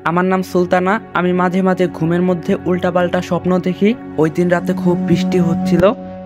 আমার নাম সুলতানা। আমি মাঝে মাঝে ঘুমের মধ্যে উল্টাপাল্টা স্বপ্ন দেখি। ওই দিন রাতে খুব বৃষ্টি হচ্ছিল,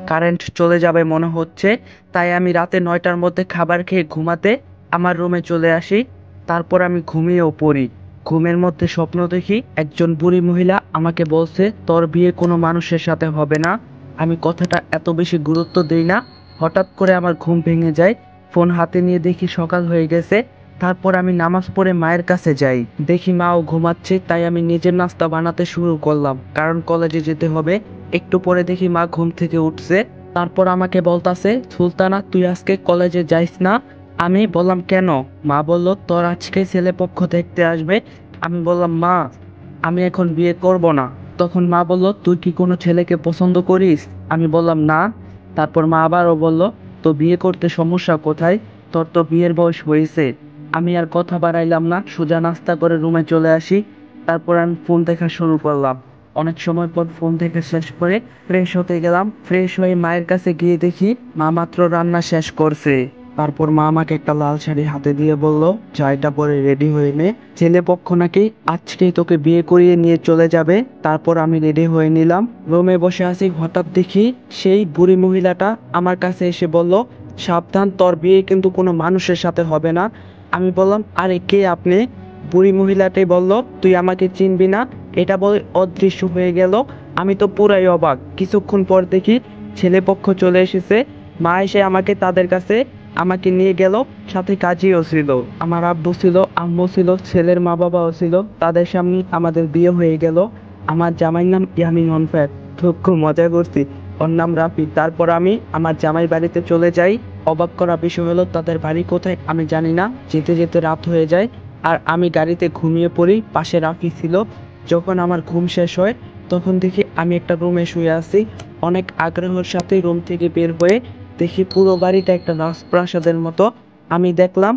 কারেন্ট চলে যাবে মনে হচ্ছে। তাই আমি রাতে 9টার মধ্যে খাবার খেয়ে ঘুমাতে আমার রুমে চলে আসি। তারপর আমি ঘুমিয়েও পড়ি। ঘুমের মধ্যে স্বপ্ন দেখি একজন বুড়ি মহিলা আমাকে বলছে, তোর বিয়ে কোনো মানুষের সাথে হবে না। আমি কথাটা এত বেশি গুরুত্ব দিই না। হঠাৎ করে আমার ঘুম ভেঙে যায়। ফোন হাতে নিয়ে দেখি সকাল হয়ে গেছে। তারপর আমি নামাজ পড়ে মায়ের কাছে যাই। দেখি মাও ঘুমাচ্ছে, তাই আমি নিজের নাস্তা বানাতে শুরু করলাম, কারণ কলেজে যেতে হবে। একটু পরে দেখি মা ঘুম থেকে উঠছে। তারপর আমাকে বলতাছে, সুলতানা তুই আজকে কলেজে যাইস না। আমি বললাম কেন? মা বলল তোর আজকে ছেলে পক্ষ দেখতে আসবে। আমি বললাম মা, আমি এখন বিয়ে করব না। তখন মা বলল, তুই কি কোনো ছেলেকে পছন্দ করিস? আমি বললাম না। তারপর মা আবারও বলল, তো বিয়ে করতে সমস্যা কোথায়? তোর তো বিয়ের বয়স হয়েছে। আমি আর কথা বাড়াইলাম না, সোজা নাস্তা করে রুমে চলে আসি। তারপর আমি ফোন দেখা শুরু করলাম। অনেক সময় পর ফোন দেখা শেষ করে ফ্রেশ হতে গেলাম। ফ্রেশ হয়ে মায়ের কাছে গিয়ে দেখি মা মাত্র রান্না শেষ করছে। তারপর মা আমাকে একটা লাল শাড়ি হাতে দিয়ে বলল, যা এটা পরে রেডি হয়ে নে, ছেলে পক্ষ নাকি আজকেই তোকে বিয়ে করিয়ে নিয়ে চলে যাবে। তারপর আমি রেডি হয়ে নিলাম। রুমে বসে আছি, হঠাৎ দেখি সেই বুড়ি মহিলাটা আমার কাছে এসে বলল, সাবধান, তোর বিয়ে কিন্তু কোনো মানুষের সাথে হবে না। আমি বললাম, আরে কে আপনি? বুড়ি মহিলাটাই বলল, তুই আমাকে চিনবি না। এটা বলে অদৃশ্য হয়ে গেল। আমি তো পুরাই অবাক। কিছুক্ষণ পর দেখি ছেলেপক্ষ চলে এসেছে। মা এসে আমাকে তাদের কাছে আমাকে নিয়ে গেল। সাথে কাজীও ছিল, আমার আব্বু ছিল, আম্মু ছিল, ছেলের মা বাবাও ছিল। তাদের সামনে আমাদের বিয়ে হয়ে গেল। আমার জামাইয়ের নাম ইয়ামিন অনফ্যাট। খুব মজা করছি। ওর নাম রাফি। তারপর আমি আমার জামাই বাড়িতে চলে যাই। অবাক করা বিষয় হলো, তাদের বাড়ি কোথায় আমি জানি না। যেতে যেতে রাত হয়ে যায় আর আমি গাড়িতে ঘুমিয়ে পড়ি। পাশে রাফি ছিল। যখন আমার ঘুম শেষ হয় তখন দেখি আমি একটা রুমে শুয়ে আছি। অনেক আগ্রহের সাথে রুম থেকে বের হয়ে দেখি পুরো বাড়িটা একটা রাজপ্রাসাদের মতো। আমি দেখলাম